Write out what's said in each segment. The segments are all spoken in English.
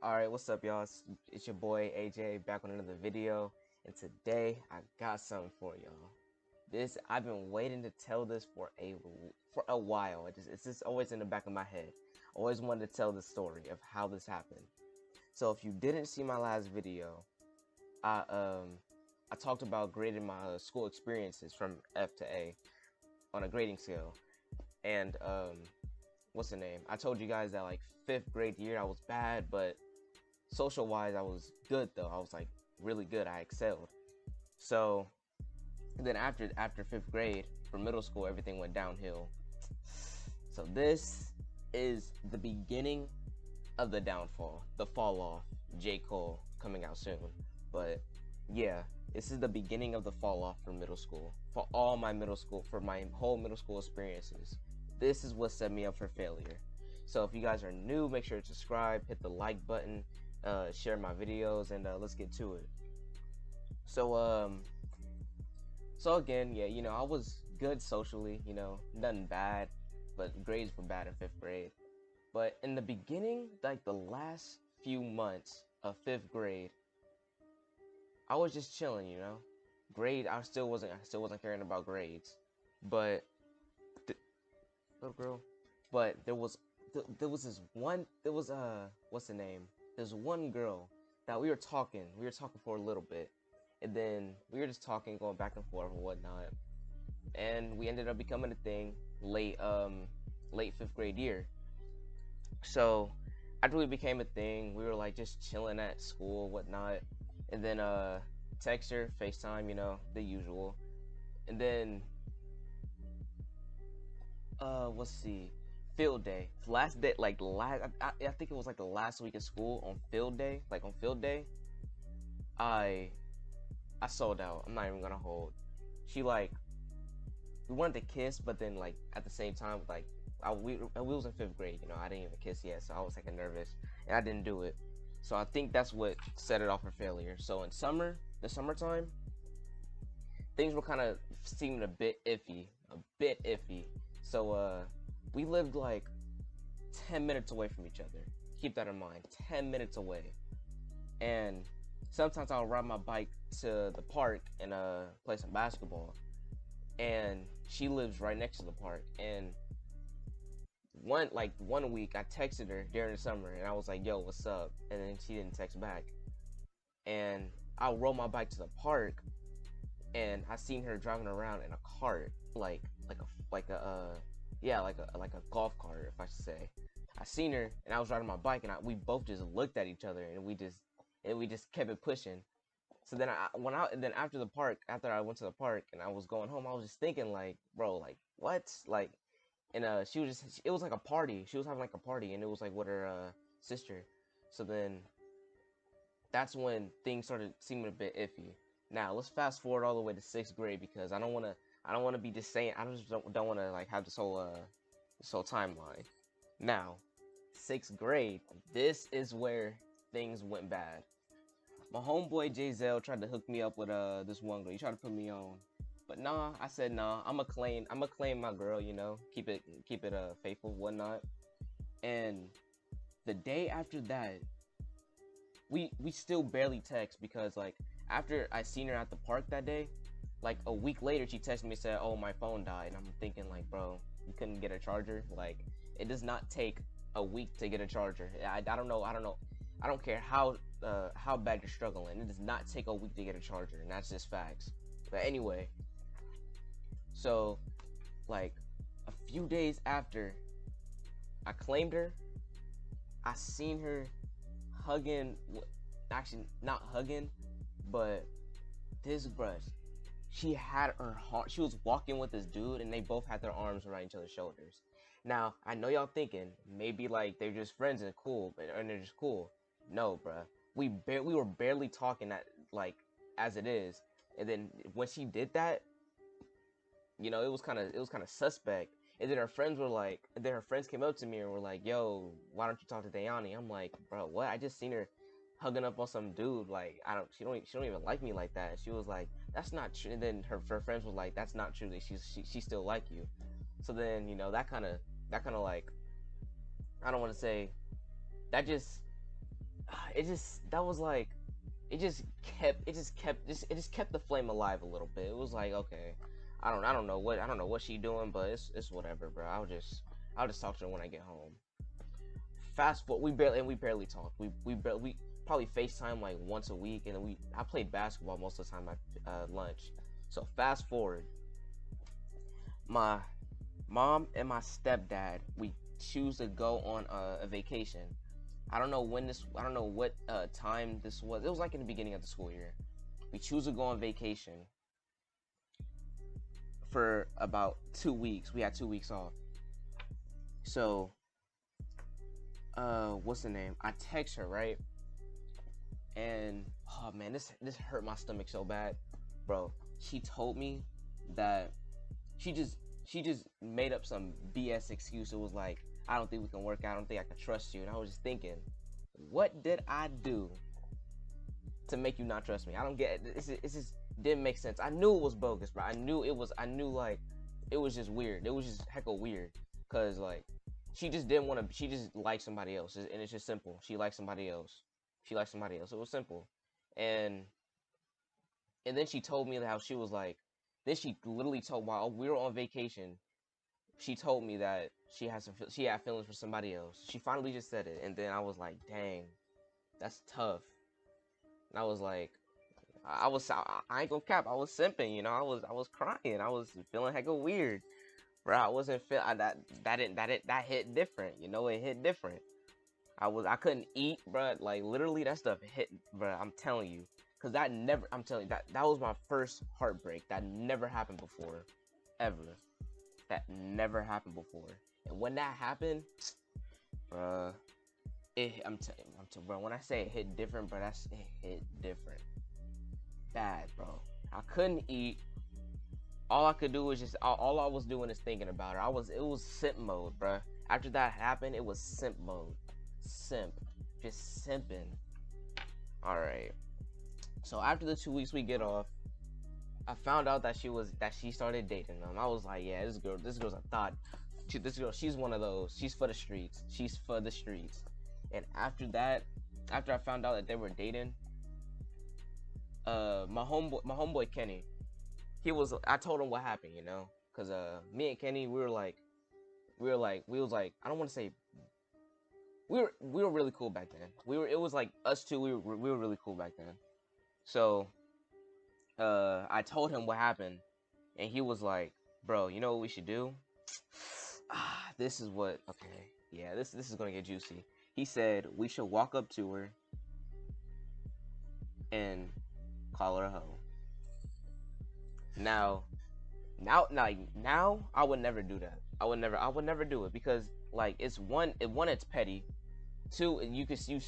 Alright, what's up, y'all? It's your boy AJ back with another video, and today I got something for y'all. I've been waiting to tell this for a while. It's just always in the back of my head. Always wanted to tell the story of how this happened. So if you didn't see my last video, I talked about grading my school experiences from F to A on a grading scale, and what's the name? I told you guys that like 5th grade year I was bad, but social wise I was good though. I was like really good. I excelled. So then after 5th grade for middle school, everything went downhill. So this is the beginning of the downfall, the fall off. J. Cole coming out soon. But yeah, this is the beginning of the fall off for middle school. For all my middle school, for my whole middle school experiences. This is what set me up for failure. So if you guys are new, make sure to subscribe, hit the like button, share my videos, and let's get to it. So again, yeah, I was good socially, nothing bad, but grades were bad in 5th grade. But in the beginning, like the last few months of 5th grade, I was just chilling, Grade, I still wasn't caring about grades, but little girl. But there was this one. What's the name? There's one girl that we were talking for a little bit, and then we were just talking, going back and forth and whatnot, and we ended up becoming a thing late 5th grade year. So after we became a thing, we were like just chilling at school, whatnot, and then text her, FaceTime, the usual, and then let's see, field day, last day, like I think it was like the last week of school. On field day, I sold out. I'm not even gonna hold. She like, we wanted to kiss, but then like at the same time, like we was in 5th grade, I didn't even kiss yet, so I was like nervous and I didn't do it. So I think that's what set it off for failure. So in the summertime, things were kind of seeming a bit iffy. So we lived like 10 minutes away from each other. Keep that in mind, 10 minutes away. And sometimes I'll ride my bike to the park and play some basketball. And she lives right next to the park. And one week I texted her during the summer and I was like, yo, what's up? And then she didn't text back. And I rode my bike to the park and I seen her driving around in a cart, like a golf cart, if I should say. I seen her and I was riding my bike and we both just looked at each other and we just kept it pushing. So then after I went to the park and I was going home, I was just thinking like, bro, like what? Like, and it was like a party. She was having like a party and it was like with her sister. So then that's when things started seeming a bit iffy. Now let's fast forward all the way to 6th grade because I don't want to be just saying. I just don't want to like have this whole timeline. Now, 6th grade, this is where things went bad. My homeboy Jay Zell tried to hook me up with this one girl. He tried to put me on, but nah. I said nah. I'ma claim my girl. Keep it faithful, whatnot. And the day after that, we still barely text because like after I seen her at the park that day, like a week later she texted me and said, oh, my phone died. And I'm thinking like, bro, you couldn't get a charger? Like, it does not take a week to get a charger. I don't know. I don't care how bad you're struggling. It does not take a week to get a charger, and that's just facts. But anyway, so like a few days after I claimed her, I seen her hugging, actually not hugging, but this brush. She was walking with this dude and they both had their arms around each other's shoulders. Now, I know y'all thinking maybe like they're just friends and cool, and they're just cool. No, bruh. We were barely talking like as it is. And then when she did that, it was kind of suspect. And then her friends came up to me and were like, "Yo, why don't you talk to Dayani?" I'm like, "Bro, what? I just seen her hugging up on some dude. Like, she don't even like me like that." She was like, "That's not true." And then her friends was like, "That's not true. That she still like you." So then that kind of like, I don't want to say, that just that was like, it just kept the flame alive a little bit. It was like, okay, I don't know what she doing, but it's whatever, bro. I'll just talk to her when I get home. Fast forward, we barely talked. We probably FaceTime like once a week, and then I played basketball most of the time at lunch. So fast forward, my mom and my stepdad, we choose to go on a vacation. I don't know what time this was. It was like in the beginning of the school year. We choose to go on vacation for about 2 weeks. We had 2 weeks off. So, what's the name? I text her, right? And oh man, this hurt my stomach so bad, bro. She told me that she just made up some BS excuse. It was like, I don't think we can work out. I don't think I can trust you. And I was just thinking, what did I do to make you not trust me? I don't get it. It just didn't make sense. I knew it was bogus, bro. I knew like it was just weird. It was just heckle weird. Cause like she just didn't want to, she just liked somebody else. And it's just simple. She liked somebody else. She liked somebody else. It was simple. And then she told me how she was like, then she literally told, while we were on vacation, she told me that she had feelings for somebody else. She finally just said it, and then I was like, dang, that's tough. And I was like, I ain't gonna cap, I was simping, you know, I was crying, I was feeling hecka weird, bro. I wasn't that hit different, you know, it hit different. I couldn't eat, bro. Like literally, that stuff hit, bro. I'm telling you. Cause I'm telling you, that was my first heartbreak. That never happened before, ever. That never happened before. And when that happened, bro, I'm telling you, bro. When I say it hit different, bro, it hit different, bad, bro. I couldn't eat. All I could do was all I was doing is thinking about her. It was simp mode, bro. After that happened, it was simp mode, just simping. All right. So after the 2 weeks we get off, I found out that she started dating them. I was like, yeah, this girl's a thought. She's one of those. She's for the streets. She's for the streets. And after I found out that they were dating, my homeboy Kenny, I told him what happened, you know, cause me and Kenny, we was like, I don't want to say, we were really cool back then. It was like us two. We were really cool back then. So, I told him what happened, and he was like, bro, you know what we should do? This is what, okay, yeah, this is gonna get juicy. He said we should walk up to her and call her a hoe. Now, I would never do that. I would never do it, because like it's it's petty. Two,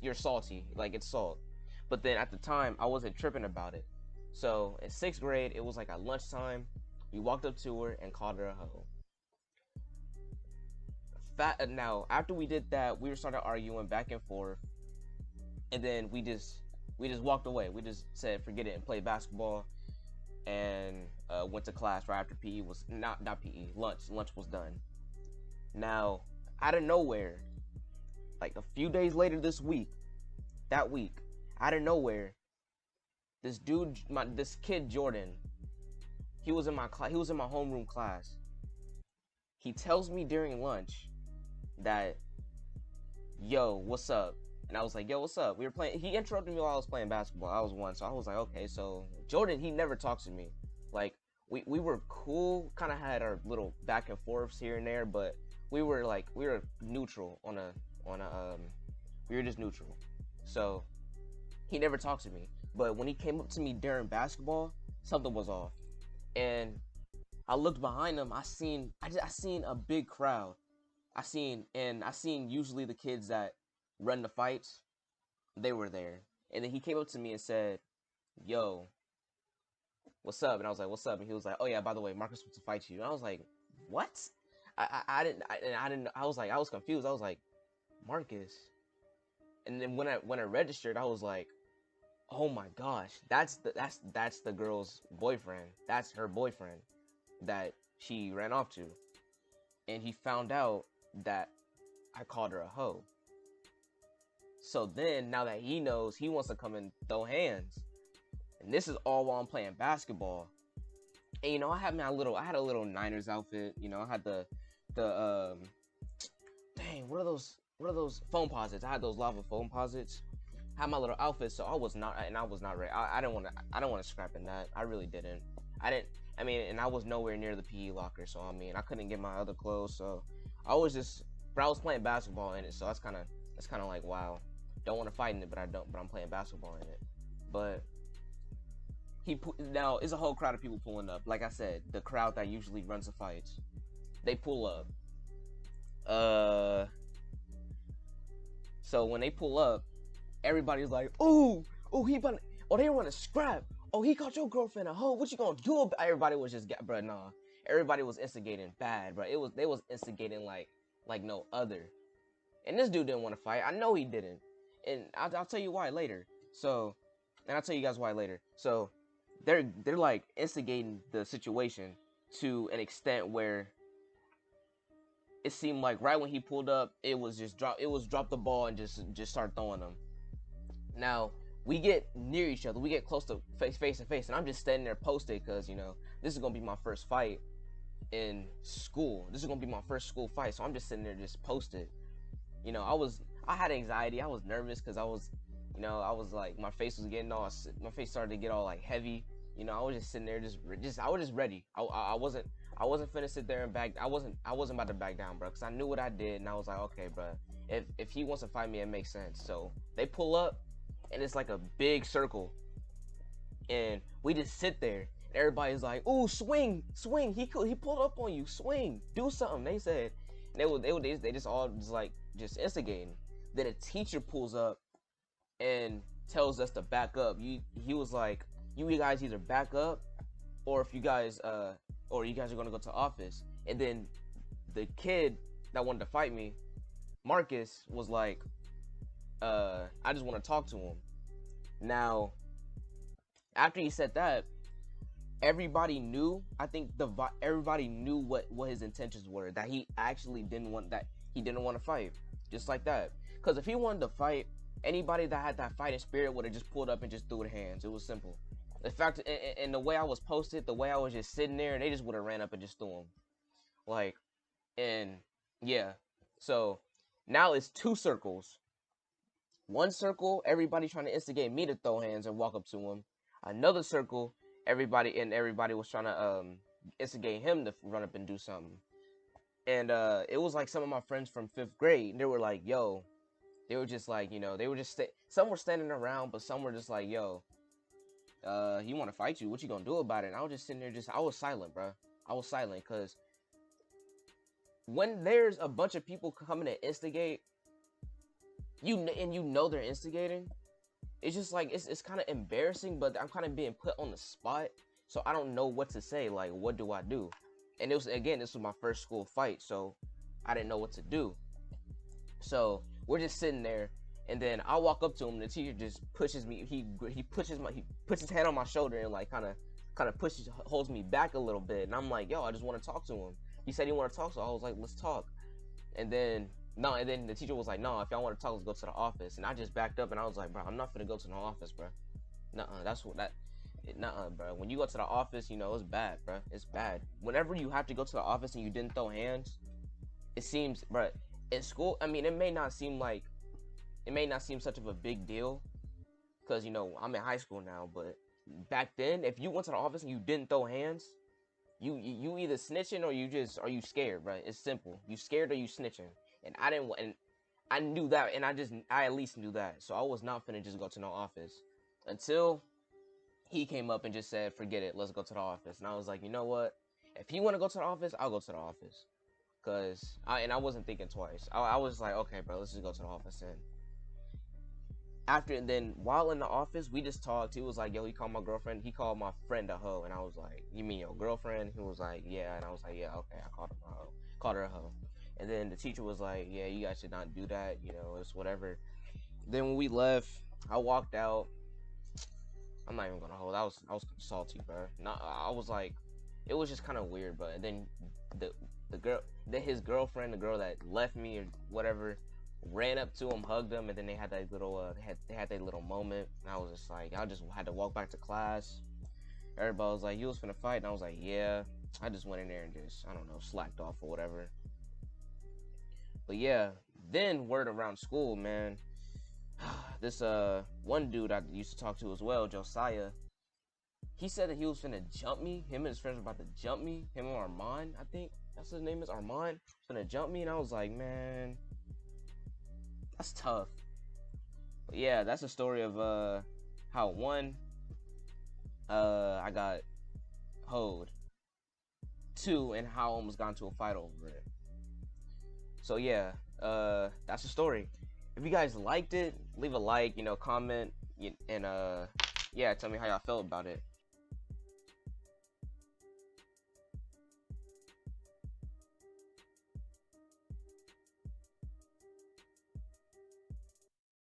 you're salty, like it's salt. But then at the time, I wasn't tripping about it. So in 6th grade, it was like at lunchtime, we walked up to her and called her a hoe. Now, after we did that, we started arguing back and forth, and then we just walked away. We just said forget it and played basketball, and went to class right after PE was not PE, lunch was done. Now, out of nowhere, like a few days later that week, out of nowhere, this kid Jordan, he was in my homeroom class. He tells me during lunch that, yo, what's up? And I was like, yo, what's up? We were playing. He interrupted me while I was playing basketball. I was one, so I was like, okay. So Jordan, he never talks to me. Like we were cool, kind of had our little back and forths here and there, but we were neutral we were just neutral. So he never talked to me. But when he came up to me during basketball, something was off. And I looked behind him. I seen a big crowd. I seen usually the kids that run the fights, they were there. And then he came up to me and said, yo, what's up? And I was like, what's up? And he was like, oh yeah, by the way, Marcus wants to fight you. And I was like, what? I was confused. I was like, Marcus. And then when I registered, I was like, oh my gosh, that's the girl's boyfriend. That's her boyfriend that she ran off to. And he found out that I called her a hoe. So then, now that he knows, he wants to come and throw hands. And this is all while I'm playing basketball. And you know, I had a little Niners outfit. You know, I had the dang, what are those foam posits? I had those lava foam posits. I had my little outfit, so I was not ready. I didn't want to scrap in that. I really didn't. I mean, and I was nowhere near the PE locker, so I mean, I couldn't get my other clothes, so I was just, but I was playing basketball in it, so that's kind of like, wow, don't want to fight in it, but I'm playing basketball in it. But now it's a whole crowd of people pulling up. Like I said, the crowd that usually runs the fights, they pull up. So when they pull up, everybody's like, "Ooh, they want to scrap. Oh, he caught your girlfriend a hoe. What you gonna do?" Everybody was just, bro, nah. Everybody was instigating bad, bro. They was instigating like no other. And this dude didn't want to fight. I know he didn't. And I'll tell you why later. So, and I'll tell you guys why later. So, they're like instigating the situation to an extent where it seemed like right when he pulled up, it was drop the ball and just start throwing them. Now, we get near each other. We get close to face to face, and I'm just standing there posted because, you know, this is gonna be my first fight in school. This is gonna be my first school fight, so I'm just sitting there just posted. You know, I had anxiety. I was nervous because I was like, my face started to get all like heavy. You know, I was just sitting there, I was just ready. I wasn't finna sit there and back. I wasn't about to back down, bro, because I knew what I did, and I was like, okay, bro, if he wants to fight me, it makes sense. So they pull up, and it's like a big circle, and we just sit there. And everybody's like, "Ooh, swing! He pulled up on you. Swing! Do something!" They said, and they just all just instigating. Then a teacher pulls up and tells us to back up. He was like, "You guys either back up, or if you guys are gonna go to office." And then the kid that wanted to fight me, Marcus, was like, "I just want to talk to him." Now, after he said that, everybody knew. I think everybody knew what his intentions were. That he actually didn't want to fight, just like that. Because if he wanted to fight, anybody that had that fighting spirit would have just pulled up and just threw their hands. It was simple. In fact, and the way I was posted, the way I was just sitting there, they just would have ran up and just threw him. Like, and yeah. So now it's two circles. One circle, everybody trying to instigate me to throw hands and walk up to him. Another circle, everybody was trying to instigate him to run up and do something. And it was like some of my friends from 5th grade, and they were like, "Yo," they were just like, you know, they were just some were standing around, but some were just like, "Yo, he want to fight you. What you gonna do about it?" And I was just sitting there, I was silent, bro. I was silent because when there's a bunch of people coming to instigate, you know they're instigating, it's just like it's kind of embarrassing, but I'm kind of being put on the spot, so I don't know what to say. Like, what do I do? And this was my first school fight, so I didn't know what to do. So we're just sitting there, and then I walk up to him, and the teacher just pushes me. He puts his hand on my shoulder and like kind of holds me back a little bit, and I'm like, "Yo, I just want to talk to him." He said he want to talk, so I was like, "Let's talk." And then the teacher was like, "No, if y'all want to talk, let's go to the office." And I just backed up, and I was like, "Bro, I'm not finna go to no office, bro. Nuh-uh, bro. When you go to the office, you know, it's bad, bro. It's bad. Whenever you have to go to the office and you didn't throw hands, it seems, bro, in school, I mean, it may not seem such of a big deal, because, you know, I'm in high school now, but back then, if you went to the office and you didn't throw hands, you either snitching or you scared, bro. It's simple. You scared or you snitching. And I knew that, and I at least knew that. So I was not finna just go to no office until he came up and just said, "Forget it, let's go to the office." And I was like, you know what? If he want to go to the office, I'll go to the office. I wasn't thinking twice. I was like, okay, bro, let's just go to the office. And then while in the office, we just talked. He was like, "Yo," he called my girlfriend. He called my friend a hoe. And I was like, "You mean your girlfriend?" He was like, "Yeah." And I was like, "Yeah, okay." I called her a hoe. Called her a hoe. And then the teacher was like, "Yeah, you guys should not do that. You know, it's whatever." Then when we left, I walked out. I'm not even gonna hold. I was salty, bro. I was like, it was just kind of weird, but then his girlfriend, the girl that left me or whatever, ran up to him, hugged him, and then they had that little they had that little moment. And I was just like, I just had to walk back to class. Everybody was like, you was finna fight, and I was like, yeah. I just went in there and just, I don't know, slacked off or whatever. But yeah, then word around school, man. This one dude I used to talk to as well, Josiah. He said that he was finna jump me. Him and his friends were about to jump me. Him and Armand, I think that's his name is Armand. Finna jump me, and I was like, man, that's tough. But yeah, that's a story of how one, I got hoed. Two, and how I almost got into a fight over it. So yeah, that's the story. If you guys liked it, leave a like, comment, and yeah, tell me how y'all felt about it.